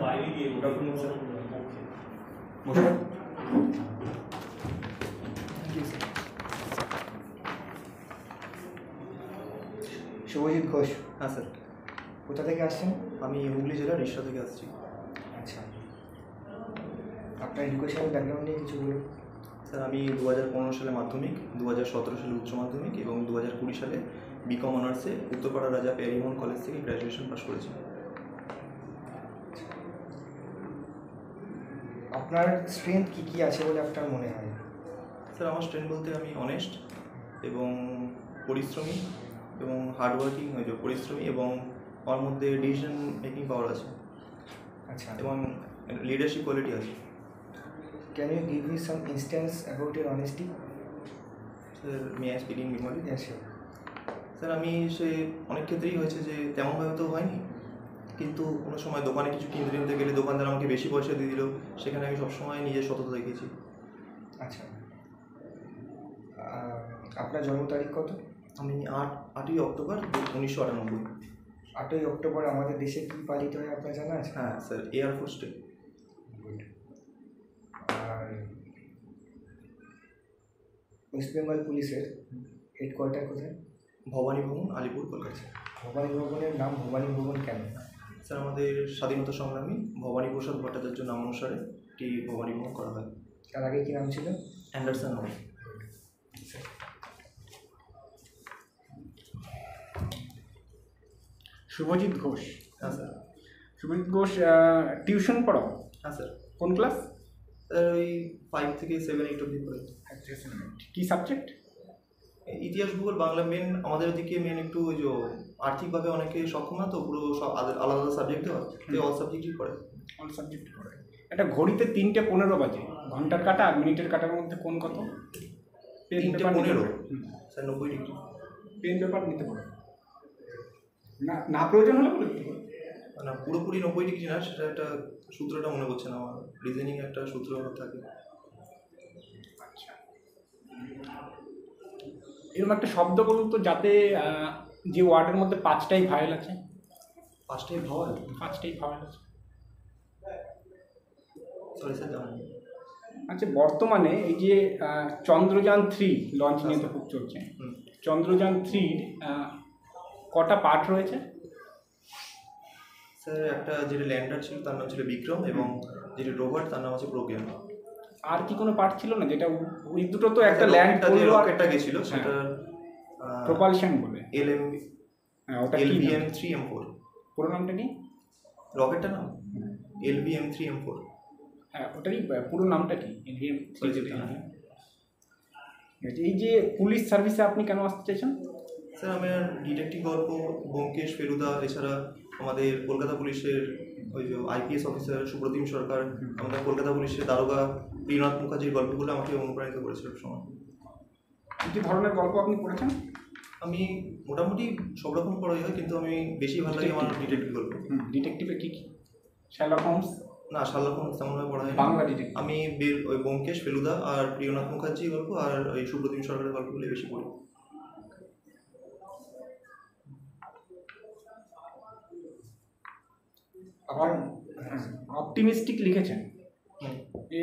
বাইরে গিয়ে শুভজিৎ ঘোষ। হ্যাঁ স্যার। কোথা থেকে আসছেন? আমি হুগলি জেলার রিষড়া থেকে আসছি। আচ্ছা, আপনার এডুকেশনাল ব্যাকগ্রাউন্ড নিয়ে কিছু বলুন। স্যার আমি 2015 সালে মাধ্যমিক, 2017 সালে উচ্চ মাধ্যমিক এবং 2020 সালে বিকম অনার্সে উত্তরপাড়া রাজা প্যারিমোহন কলেজ থেকে গ্র্যাজুয়েশন পাস করেছি। আপনার স্ট্রেংথ কী কী আছে বলে আপনার মনে হয়? স্যার আমার স্ট্রেংথ বলতে আমি অনেস্ট এবং পরিশ্রমী এবং হার্ডওয়ার্কিং পরিশ্রমী এবং আমার মধ্যে ডিসিশন মেকিং পাওয়ার আছে। আচ্ছা, এবং লিডারশিপ কোয়ালিটি আছে। Can you give me some instance about your honesty? Sir may I speak in Bengali? হ্যাঁ। স্যার আমি সে অনেক ক্ষেত্রেই হয়েছে যে তেমনভাবে তো হয়নি, কিন্তু কোনো সময় দোকানে কিছু কিনতে গেলে দোকানদার আমাকে বেশি পয়সা দিয়ে দিল, সেখানে আমি সবসময় নিজের সততা দেখেছি। আচ্ছা, আপনার জন্ম তারিখ কত? আমি 8ই অক্টোবর 1998। 8ই অক্টোবর আমাদের দেশে কী পালিত হয় আপনার জানা আছে? হ্যাঁ স্যার, এয়ারফোর্স ডে। গুড। আর ওয়েস্ট বেঙ্গল পুলিশের হেডকোয়ার্টার কোথায়? ভবানী ভবন, আলিপুর, কলকাতা। ভবানী ভবনের নাম ভবানী ভবন কেন? স্যার আমাদের স্বাধীনতা সংগ্রামী ভবানী প্রসাদ ভট্টাচার্য নাম অনুসারে একটি ভবানী ভবন করা হয়। তার আগে কী নাম ছিল? অ্যান্ডারসন হল। শুভজিৎ ঘোষ। হ্যাঁ স্যার। শুভজিৎ ঘোষ টিউশন পড়াও? হ্যাঁ স্যার। কোন ক্লাস? স্যার ওই 5 থেকে 7, 8 অবধি পড়ে। কী সাবজেক্ট? ইতিহাস, ভূগোল, বাংলা মেন। আমাদের ওদিকে মেন একটু ওই যে আর্থিকভাবে অনেকে সক্ষম না, তো পুরো সব আলাদা আলাদা সাবজেক্ট দেওয়া, তো অল সাবজেক্টই পড়ে। অল সাবজেক্ট পড়ে। একটা ঘড়িতে 3:15 বাজে, ঘন্টার কাটা আর মিনিটের কাটার মধ্যে কোন কত? 3:15। Sir 90 degree. পেন পেপার নিতে পারো না, না প্রয়োজন হলে বলে দিতে পারো। না পুরোপুরি 90 ডিগ্রি না, সেটা একটা সূত্রটা মনে পড়ছে না আমার, রিজনিং একটা সূত্র থাকে। আচ্ছা, এরকম একটা শব্দ বলুন তো যাতে যে ওয়ার্ডের মধ্যে 5টাই ভাওয়েল আছে। 5টাই ভাওয়াল? 5টাই ভাওয়েল আছে। সরি স্যার, জানি। আচ্ছা, বর্তমানে এই যে চন্দ্রযান 3 লঞ্চ নিয়ে তো খুব চলছে, চন্দ্রযান 3 কটা পার্ট রয়েছে? স্যার একটা যেটা ল্যান্ডার ছিল তার নাম ছিল বিক্রম, এবং যেটা রোভার তার নাম হচ্ছে প্রজ্ঞান। আর কি কোনো পার্ট ছিল না যেটা ওই দুটো তো একটা ল্যান্ড করলো, রকেটটা গেছিল সেটা প্রপালশন বলে LMB। হ্যাঁ, ওটা LBM-3M4 পুরো নামটা কি? রকেটটার নাম LBM-3M4। হ্যাঁ, ওটারই পুরো নামটা কি? এই যে পুলিশ সার্ভিসে আপনি কেন আসতে চাইছেন? স্যার আমার ডিটেকটিভ গল্প, ব্যোমকেশ ফেলুদা, এছাড়া আমাদের কলকাতা পুলিশের ওই যে IPS অফিসার সুব্রতিম সরকার, আমাদের কলকাতা পুলিশের দারোগা প্রিয়নাথ মুখার্জির গল্পগুলো আমাকে অনুপ্রাণিত করেছিল সবসময়। কী ধরনের গল্প আপনি পড়েছেন? আমি মোটামুটি সব রকম পড়াই হয়, কিন্তু আমি বেশি ভালো লাগে আমার ডিটেকটিভ গল্প। ডিটেকটিভে কী কী? Sherlock Holmes? না, শার্লক হোমস তেমনভাবে পড়া হয় বাংলা ডিটেকটিভ। আমি ওই ব্যোমকেশ ফেলুদা আর প্রিয়নাথ মুখার্জির গল্প আর ওই সুব্রতিম সরকারের গল্পগুলো বেশি পড়ি। আবার অপটিমিস্টিক লিখেছেন,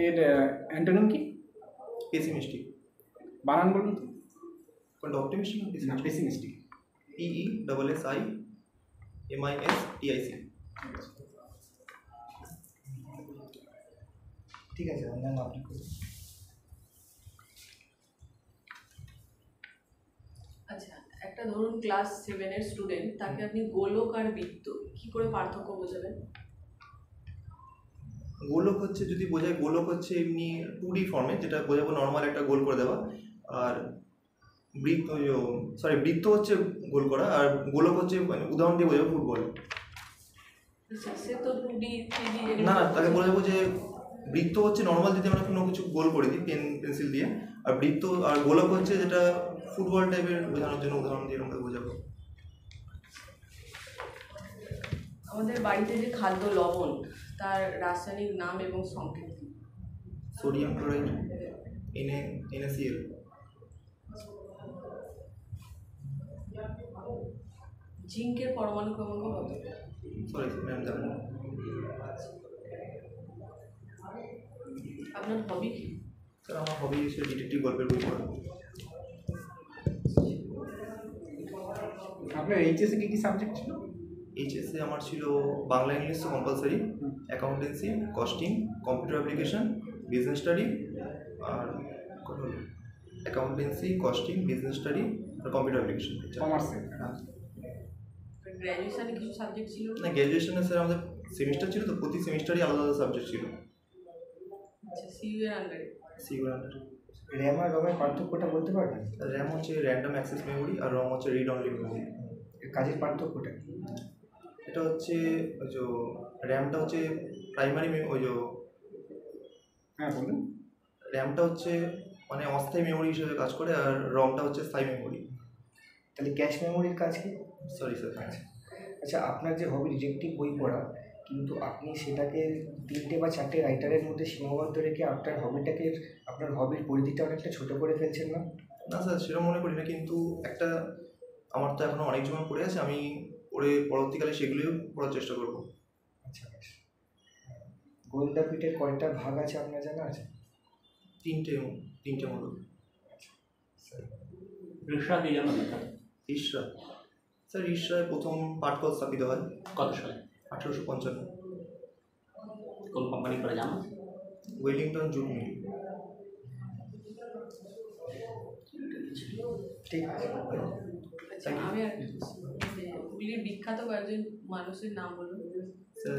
এর অ্যান্টোনিম কি? পেসিমিস্টিক। বানান বলুন তো। কোনটা, অপটিমিস্টিক না পেসিমিস্টিক? PESSIMISTIC। ঠিক আছে, অন্যান্য আপনি করুন। আচ্ছা, একটা ধরুন ক্লাস 7-এর স্টুডেন্ট, তাকে আপনি গোলক আর বৃত্ত কি করে পার্থক্য বোঝাবেন? গোলক হচ্ছে, যদি বোঝায়, গোলক হচ্ছে এমনি 2D ফর্মে, যেটা বোঝাবো নর্মাল একটা গোল করে দেওয়া, আর বৃত্ত হচ্ছে গোল করা, আর গোলক হচ্ছে মানে উদাহরণ দিয়ে বোঝাবো ফুটবল। সে তো 2D 3D। না, তাকে বোঝাবো যে বৃত্ত হচ্ছে নর্মাল যদি আমরা কোনো কিছু গোল করে দিই পেন্সিল দিয়ে, আর বৃত্ত আর গোলক হচ্ছে যেটা ফুটবল টাইপের বোঝানোর জন্য উদাহরণ দিয়ে আমরা বোঝাবো। আমাদের বাড়িতে যে খাদ্য লবণ, তার রাসায়নিক নাম এবং সংকেত কি? Sodium chloride, NaCl। জিঙ্কের পরমাণু ক্রমাঙ্ক কত? সরি ম্যাম জানেন না। আপনার হবি কি? স্যার আমার হবি হচ্ছে ডিটেকটিভ গল্পের বই পড়া। আপনার এইচএসে কী কী সাবজেক্ট ছিল? এইচএসে আমার ছিল বাংলা ইংলিশ তো compulsory, accountancy, costing, computer application, business study, আর অ্যাকাউন্টেন্সি, কস্টিং, বিজনেস স্টাডি আর কম্পিউটার অ্যাপ্লিকেশন। কমার্সে। গ্র্যাজুয়েশনে কিছু সাবজেক্ট ছিল? না, গ্র্যাজুয়েশনে স্যার আমাদের সেমিস্টার ছিল, তো প্রতি সেমিস্টারই আলাদা আলাদা সাবজেক্ট ছিল। আচ্ছা, সিইউ এর আন্ডারে? সিইউর আন্ডারে। র্যাম আর রমের পার্থক্যটা বলতে পারবেন? র্যাম হচ্ছে র্যান্ডম অ্যাক্সেস মেমোরি আর রম হচ্ছে রিড অনলি মেমোরি। এর কাজের পার্থক্যটা কি? এটা হচ্ছে ওই যে র্যামটা হচ্ছে প্রাইমারি ওই যে হ্যাঁ বলুন। র্যামটা হচ্ছে মানে অস্থায়ী মেমোরি হিসেবে কাজ করে, আর রমটা হচ্ছে স্থায়ী মেমোরি। তাহলে ক্যাশ মেমোরির কাজ কি? Sorry sir. আচ্ছা, আপনার যে হবি ডিটেকটিভ বই পড়া, কিন্তু আপনি সেটাকে 3টে বা 4টে রাইটারের মধ্যে সীমাবদ্ধ রেখে আপনার হবির পরিধিটা অনেকটা ছোট করে ফেলছেন না? না স্যার, সেরকম মনে করি না, কিন্তু একটা আমার তো এখনও অনেক সময় পড়ে আছে, আমি পড়ে পরবর্তীকালে সেগুলিও পড়ার চেষ্টা করবো। আচ্ছা বেশ। গোয়েন্দা পিঠের কয়টা ভাগ আছে আপনার জানা আছে? তিনটে মতো। রিকশা দিয়ে জন্য বিখ্যাত। ঈশ্বর স্যার, ঈশ্বরের প্রথম পাঠকল স্থাপিত হয় কত সালে? 1855। কোন কোম্পানি করে জানো? Wellington jute mill. ঠিক আছে। আচ্ছা, আমি আর হুগলির বিখ্যাত কয়েকজন মানুষের নাম বলুন। স্যার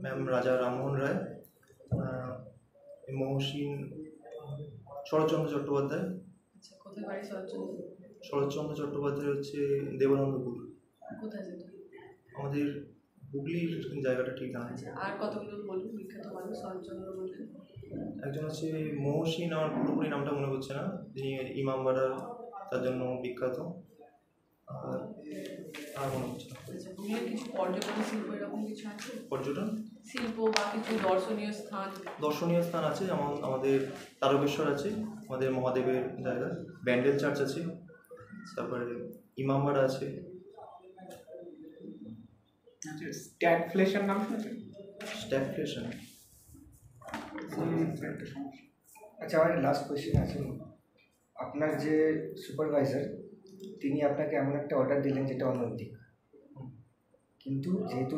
ম্যাম রাজা রামমোহন রায়, মহসিন শরৎচন্দ্র চট্টোপাধ্যায়। আচ্ছা, কোথায় বাড়ি শরৎচন্দ্র? শরৎচন্দ্র চট্টোপাধ্যায় হচ্ছে দেবানন্দপুর, কোথায় সেটা? আমাদের হুগলির জায়গাটা ঠিক জানা। আচ্ছা, আর কতগুলো বলুন বিখ্যাত মানুষ শরৎচন্দ্র বললেন। একজন হচ্ছে মহসিন, আমার পুরোপুরি নামটা মনে হচ্ছে না, যিনি ইমামবাড়ার তার জন্য বিখ্যাত, আর মনে হচ্ছে না। আচ্ছা, হুগলির কিছু পর্যটন শিল্প এরকম কিছু আছে? পর্যটন শিল্প বা কিছু দর্শনীয় স্থান আছে, যেমন আমাদের তারকেশ্বর আছে, আমাদের মহাদেবের জায়গা, ব্যান্ডেল চার্চ আছে, তারপরে ইমামবাড়া আছে। স্ট্যাগফ্লেশন নাম শুনেছেন? স্ট্যাগফ্লেশন? একটা সমস্যা। আচ্ছা, আমার লাস্ট কোয়েশ্চেন আছে। আপনার যে সুপারভাইজার, তিনি আপনাকে এমন একটা অর্ডার দিলেন যেটা অনৈতিক, কিন্তু যেহেতু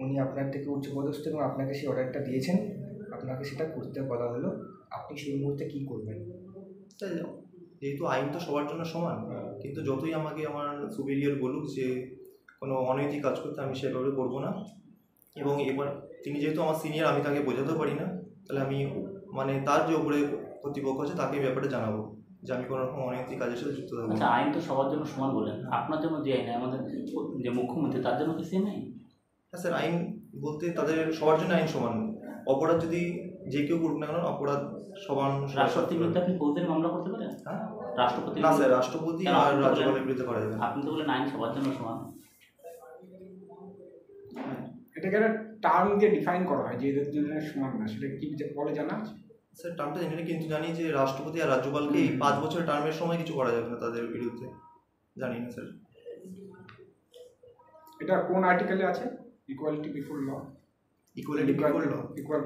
উনি আপনার থেকে উচ্চপদস্থ এবং আপনাকে সেই অর্ডারটা দিয়েছেন, আপনাকে সেটা করতে বলা হলো, আপনি সেই মুহূর্তে কী করবেন? তাই যেহেতু আইন তো সবার জন্য সমান, কিন্তু যতই আমাকে আমার সুপিরিয়র বলুক যে কোনো অনৈতিক কাজ করতে, আমি সেভাবে করবো না। এবং এবার তিনি যেহেতু আমার সিনিয়র, আমি তাকে বোঝাতেও পারি না, তাহলে আমি মানে তার যে উপরে কর্তৃপক্ষ আছে তাকে এই ব্যাপারটা জানাবো যে আমি কোনো রকম অনৈতিক কাজের সাথে যুক্ত থাকবো। আচ্ছা, আইন তো সবার জন্য সমান বলেন, আপনার জন্য যে আইন, আমাদের যে মুখ্যমন্ত্রী তার জন্য কি সেম আইন? হ্যাঁ স্যার, আইন বলতে তাদের সবার জন্য আইন সমান। অপরাধ যদি যে কেউ করুক না কেন, অপরাধ সমান। রাষ্ট্রপতির বিরুদ্ধে আপনি ফৌজদারি মামলা করতে পারেন? হ্যাঁ, রাষ্ট্রপতি? না স্যার, রাষ্ট্রপতি আর রাজ্যপালের বিরুদ্ধে করা যাবে। আপনি তো বলেন আইন সবার জন্য সমান। এটাকে একটা টার্ম দিয়ে ডিফাইন করা হয় যে এদের জন্য সমান না, সেটা কি বলে জানা আছে? স্যার টার্মটা জানি না, কিন্তু জানি যে রাষ্ট্রপতি আর রাজ্যপালকে এই 5 বছরের টার্মের সময় কিছু করা যাবে না তাদের বিরুদ্ধে। জানি না স্যার। এটা কোন আর্টিকেলে আছে? Equality before law. Equality before law,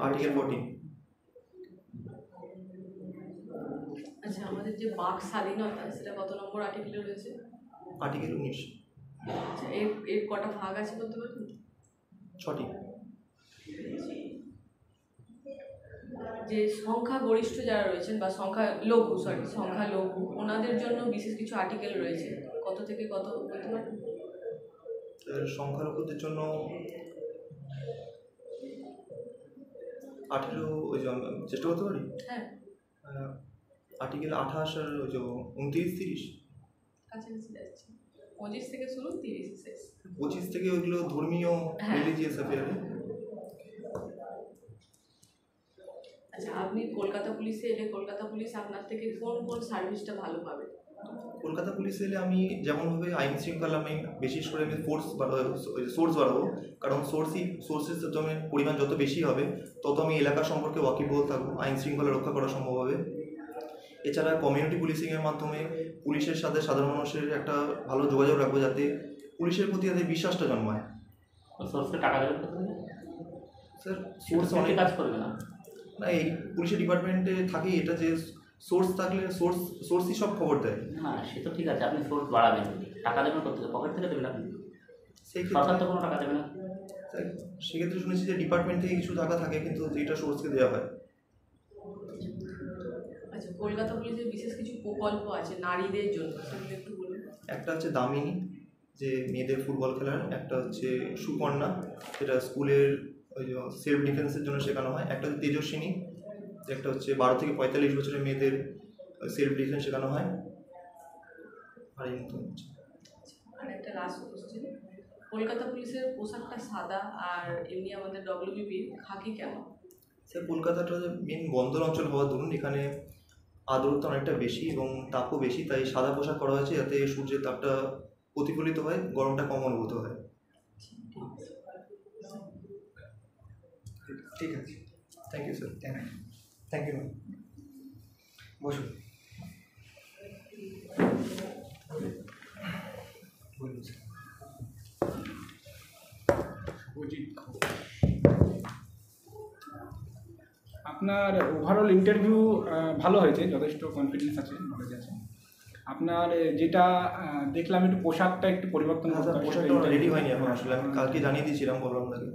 article 14। আচ্ছা, আমাদের যে বাক স্বাধীনতা, সেটা কত নম্বর আর্টিকেলে রয়েছে? আর্টিকেল 19। আচ্ছা, এর কটা ভাগ আছে বলতে পারবেন? 6টি। যে সংখ্যাগরিষ্ঠ যারা রয়েছেন বা সংখ্যালঘু, ওনাদের জন্য বিশেষ কিছু আর্টিকেল রয়েছে, কত থেকে কত বলতে পারবেন? সংখ্যালঘুদের জন্য 18, ওই যে চেষ্টা করতে পারি। হ্যাঁ, আর্টিকেল 28 আর ওই যে 29-30 কাছাকাছি যাচ্ছে। 25 থেকে শুরু, 30 শেষ। 25 থেকে ওইগুলো ধর্মীয়, রিলিজিয়াস অ্যাফেয়ারে। আচ্ছা, আপনি কলকাতা পুলিশে এলে কলকাতা পুলিশ আপনার থেকে কোন কোন সার্ভিসটা ভালো পাবে? কলকাতা পুলিশে এলে আমি যেমনভাবে আইন শৃঙ্খলা, আমি বিশেষ করে আমি সোর্স বাড়াবো, কারণ সোর্সের পরিমাণ যত বেশি হবে তত আমি এলাকা সম্পর্কে ওয়াকিবহাল থাকবো, আইন শৃঙ্খলা রক্ষা করা সম্ভব হবে। এছাড়া কমিউনিটি পুলিশিংয়ের মাধ্যমে পুলিশের সাথে সাধারণ মানুষের একটা ভালো যোগাযোগ রাখবো, যাতে পুলিশের প্রতি তাদের বিশ্বাসটা জন্মায়। সোর্সকে টাকা দেবেন কোথা থেকে? স্যার সোর্স সোর্স অনেক অনেক কাজ করবে না। না, এই পুলিশের ডিপার্টমেন্টে থাকে এটা যে সোর্স থাকলে সোর্সই সব খবর দেয়। না সে তো ঠিক আছে, আপনি সোর্স বাড়াবেন, টাকা দেবেন কোথা থেকে? পকেট থেকে দেবেন আপনি? সেই সরকার ক্ষেত্রে তো কোনো টাকা দেবে না। স্যার সেক্ষেত্রে শুনেছি যে ডিপার্টমেন্ট থেকে কিছু টাকা থাকে কিন্তু যেটা সোর্সকে দেওয়া হয়। আচ্ছা, কলকাতা পুলিশের বিশেষ কিছু প্রকল্প আছে নারীদের জন্য, সেগুলো একটু বলুন। একটা হচ্ছে দামিনী, যে মেয়েদের ফুটবল খেলার। একটা হচ্ছে সুকন্যা, যেটা স্কুলের ওই যে সেলফ ডিফেন্সের জন্য শেখানো হয়। একটা হচ্ছে তেজস্বিনী, একটা হচ্ছে 12 থেকে 45 বছরের মেয়েদের সেলফ ডিফেন্স শেখানো হয়। আর এই মতো হচ্ছে। আর একটা লাস্ট কোশ্চেন, কলকাতা পুলিশের পোশাকটা সাদা আর এমনি আমাদের ডব্লিউবিপির খাকি কেন? স্যার কলকাতাটা মেন বন্দর অঞ্চল হওয়া দরুন এখানে আর্দ্রতা অনেকটা বেশি এবং তাপও বেশি, তাই সাদা পোশাক করা হয়েছে যাতে সূর্যের তাপটা প্রতিফলিত হয়, গরমটা কম অনুভূত হয়। ঠিক আছে, thank you sir. Thank you ma'am. বসুন, বলুন স্যার। আপনার ওভারঅল ইন্টারভিউ ভালো হয়েছে, যথেষ্ট কনফিডেন্স আছে, নলেজ আছে। আপনার যেটা দেখলাম একটু পোশাকটা একটু পরিবর্তন করতে হবে, পোশাকটা রেডি হয়নি এখন, আসলে আমি কালকে জানিয়ে দিয়েছিলাম, বললাম তাকে।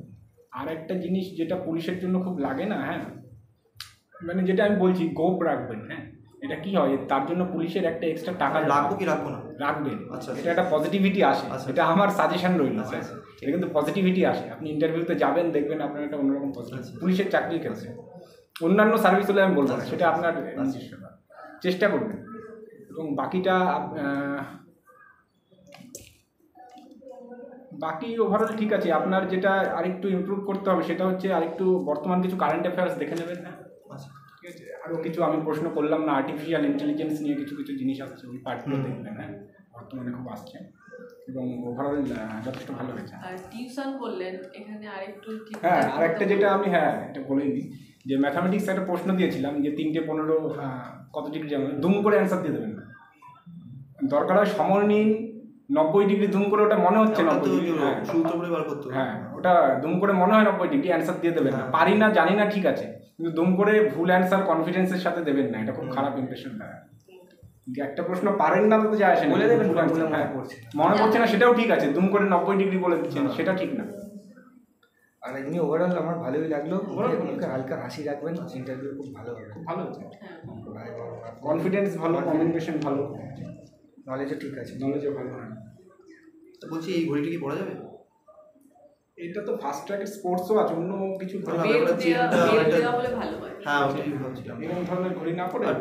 আর একটা জিনিস যেটা পুলিশের জন্য খুব লাগে না, হ্যাঁ, মানে যেটা আমি বলছি গোপ রাখবেন। হ্যাঁ, এটা কি হয়, তার জন্য পুলিশের একটা এক্সট্রা টাকা রাখবো কি রাখবো না? রাখবেন। আচ্ছা, এটা একটা পজিটিভিটি আসে, আচ্ছা। এটা আমার সাজেশন রইল। আচ্ছা, আচ্ছা, এটা কিন্তু পজিটিভিটি আসে, আপনি ইন্টারভিউতে যাবেন দেখবেন আপনার একটা অন্যরকম পজিটিভ। আচ্ছা। পুলিশের চাকরির ক্ষেত্রে অন্যান্য সার্ভিস হলে আমি বলবো না, সেটা আপনার নিজস্ব ব্যাপার। চেষ্টা করবেন। এবং বাকিটা বাকি ওভারঅল ঠিক আছে। আপনার যেটা আরেকটু ইমপ্রুভ করতে হবে সেটা হচ্ছে আরেকটু বর্তমান কিছু কারেন্ট অ্যাফেয়ার্স দেখে নেবেন। হ্যাঁ, আচ্ছা, ঠিক আছে। আরও কিছু আমি প্রশ্ন করলাম না, আর্টিফিশিয়াল ইন্টেলিজেন্স নিয়ে কিছু কিছু জিনিস আসছে, ওই পার্টগুলো দেখবেন। হ্যাঁ, বর্তমানে খুব আসছে এবং ওভারঅল যথেষ্ট ভালো হয়েছে। আর টিউশন বললেন, এখানে আরেকটু ঠিক। হ্যাঁ, আরেকটা যেটা আমি এটা বলেই দিই যে ম্যাথামেটিক্স একটা প্রশ্ন দিয়েছিলাম যে 3টে 15 কত ডিগ্রি যেমন দুম করে অ্যান্সার দিয়ে দেবেন না, দরকার হয় সমর নিন 90 ডিগ্রি দুম করে, ওটা মনে হচ্ছে 90 ডিগ্রি, সূত্র করে বার করতে হবে। হ্যাঁ, ওটা দুম করে মনে হয় 90 ডিগ্রি, অ্যান্সার দিয়ে দেবেন না। পারি না জানি না ঠিক আছে, কিন্তু দুম করে ভুল অ্যান্সার কনফিডেন্সের সাথে দেবেন না, এটা খুব খারাপ ইমপ্রেশন দেয়। একটা প্রশ্ন পারেন না তো যায় আসে না, বলে দেবেন, ভুল answer, মনে হ্যাঁ, পড়ছে না। মনে পড়ছে না সেটাও ঠিক আছে, দুম করে 90 ডিগ্রি বলে দিচ্ছেন সেটা ঠিক না। আর এমনি ওভারঅল আমার ভালোই লাগলো। মুখে হালকা হাসি রাখবেন, ইন্টারভিউ খুব ভালো হবে। খুব ভালো হচ্ছে, হ্যাঁ, কনফিডেন্স ভালো, কমিউনিকেশন ভালো, নলেজও ঠিক আছে। নলেজও ভালো। তো বলছি এই ঘড়িটা কি পড়া যাবে? এটা তো ফার্স্ট ট্র্যাকের স্পোর্টসও আছে, অন্য কিছু ভালো। বেল্ট ওটা দেওয়া চেনটা, বেল্ট ওটা- দেওয়া হলে ভালো হয়। হ্যাঁ ওটাই ভাবছিলাম। এরকম ধরনের ঘড়ি না পড়ে আর